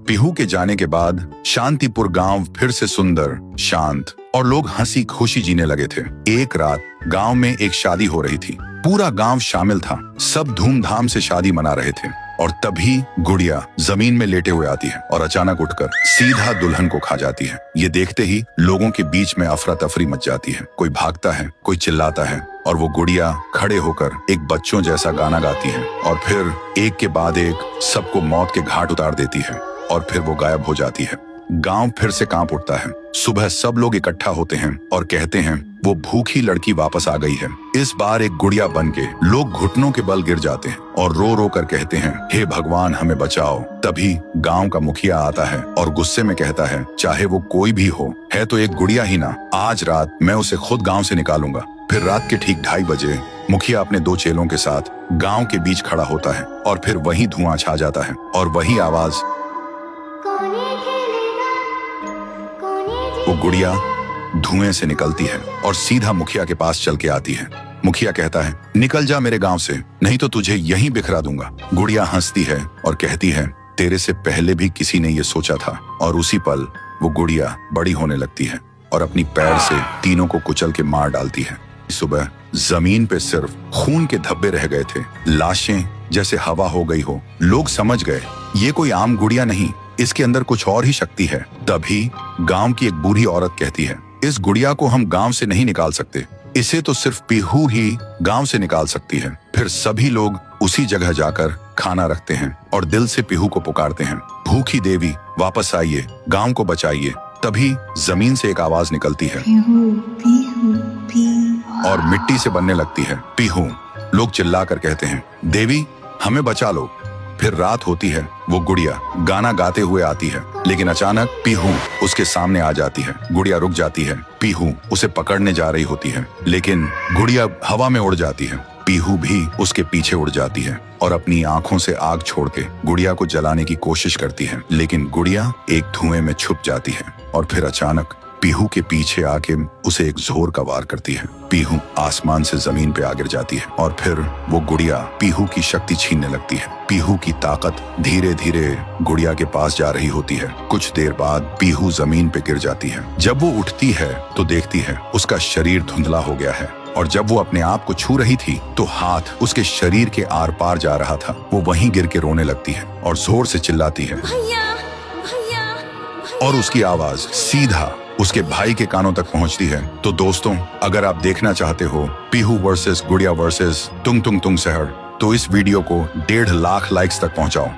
पीहू के जाने के बाद शांतिपुर गांव फिर से सुंदर, शांत और लोग हंसी खुशी जीने लगे थे। एक रात गांव में एक शादी हो रही थी। पूरा गांव शामिल था। सब धूमधाम से शादी मना रहे थे और तभी गुड़िया जमीन में लेटे हुए आती है और अचानक उठकर सीधा दुल्हन को खा जाती है। ये देखते ही लोगों के बीच में अफरा तफरी मच जाती है। कोई भागता है, कोई चिल्लाता है और वो गुड़िया खड़े होकर एक बच्चों जैसा गाना गाती है और फिर एक के बाद एक सबको मौत के घाट उतार देती है और फिर वो गायब हो जाती है। गांव फिर से कांप उठता है। सुबह सब लोग इकट्ठा होते हैं और कहते हैं वो भूखी लड़की वापस आ गई है। इस बार एक गुड़िया बनके लोग घुटनों के बल गिर जाते हैं और रो रो कर कहते हैं, हे भगवान हमें बचाओ। तभी गांव का मुखिया आता है और गुस्से में कहता है, चाहे वो कोई भी हो, है तो एक गुड़िया ही ना, आज रात मैं उसे खुद गाँव से निकालूंगा। फिर रात के ठीक 2:30 बजे मुखिया अपने 2 चेलों के साथ गांव के बीच खड़ा होता है और फिर वही धुआं छा जाता है और वही आवाज, वो गुड़िया धुएं से निकलती है और सीधा मुखिया के पास चल के आती है। मुखिया कहता है, निकल जा मेरे गांव से, नहीं तो तुझे यहीं बिखरा दूंगा। गुड़िया हंसती है और कहती है, तेरे से पहले भी किसी ने ये सोचा था। और उसी पल वो गुड़िया बड़ी होने लगती है और अपनी पैर से तीनों को कुचल के मार डालती है। सुबह जमीन पे सिर्फ खून के धब्बे रह गए थे, लाशें जैसे हवा हो गई हो। लोग समझ गए ये कोई आम गुड़िया नहीं, इसके अंदर कुछ और ही शक्ति है। तभी गांव की एक बूढ़ी औरत कहती है, इस गुड़िया को हम गांव से नहीं निकाल सकते, इसे तो सिर्फ पीहू ही गांव से निकाल सकती है। फिर सभी लोग उसी जगह जाकर खाना रखते हैं और दिल से पीहू को पुकारते हैं, भूखी देवी वापस आइए, गांव को बचाइए। तभी जमीन से एक आवाज निकलती है पीहू, पीहू, पीहू, और मिट्टी से बनने लगती है पीहू। लोग चिल्लाकर कहते हैं, देवी हमें बचा लो। फिर रात होती है। वो गुड़िया गाना गाते हुए आती है, लेकिन अचानक पीहू उसके सामने आ जाती है। गुड़िया रुक जाती है। पीहू उसे पकड़ने जा रही होती है, लेकिन गुड़िया हवा में उड़ जाती है। पीहू भी उसके पीछे उड़ जाती है और अपनी आंखों से आग छोड़ के गुड़िया को जलाने की कोशिश करती है, लेकिन गुड़िया एक धुएं में छुप जाती है और फिर अचानक पीहू के पीछे आके उसे एक जोर का वार करती है। पीहू आसमान से जमीन पे आ गिर जाती है और फिर वो गुड़िया पीहू की शक्ति छीनने लगती है। पीहू की ताकत धीरे धीरे गुड़िया के पास जा रही होती है। कुछ देर बाद पीहू जमीन पे गिर जाती है। जब वो उठती है तो देखती है उसका शरीर धुंधला हो गया है और जब वो अपने आप को छू रही थी तो हाथ उसके शरीर के आर पार जा रहा था। वो वहीं गिर के रोने लगती है और जोर से चिल्लाती है, भैया, भैया, भैया। और उसकी आवाज सीधा उसके भाई के कानों तक पहुंचती है। तो दोस्तों, अगर आप देखना चाहते हो पीहू वर्सेस गुड़िया वर्सेस तुंग तुंग तुंग सहर, तो इस वीडियो को 1.5 लाख लाइक्स तक पहुंचाओ।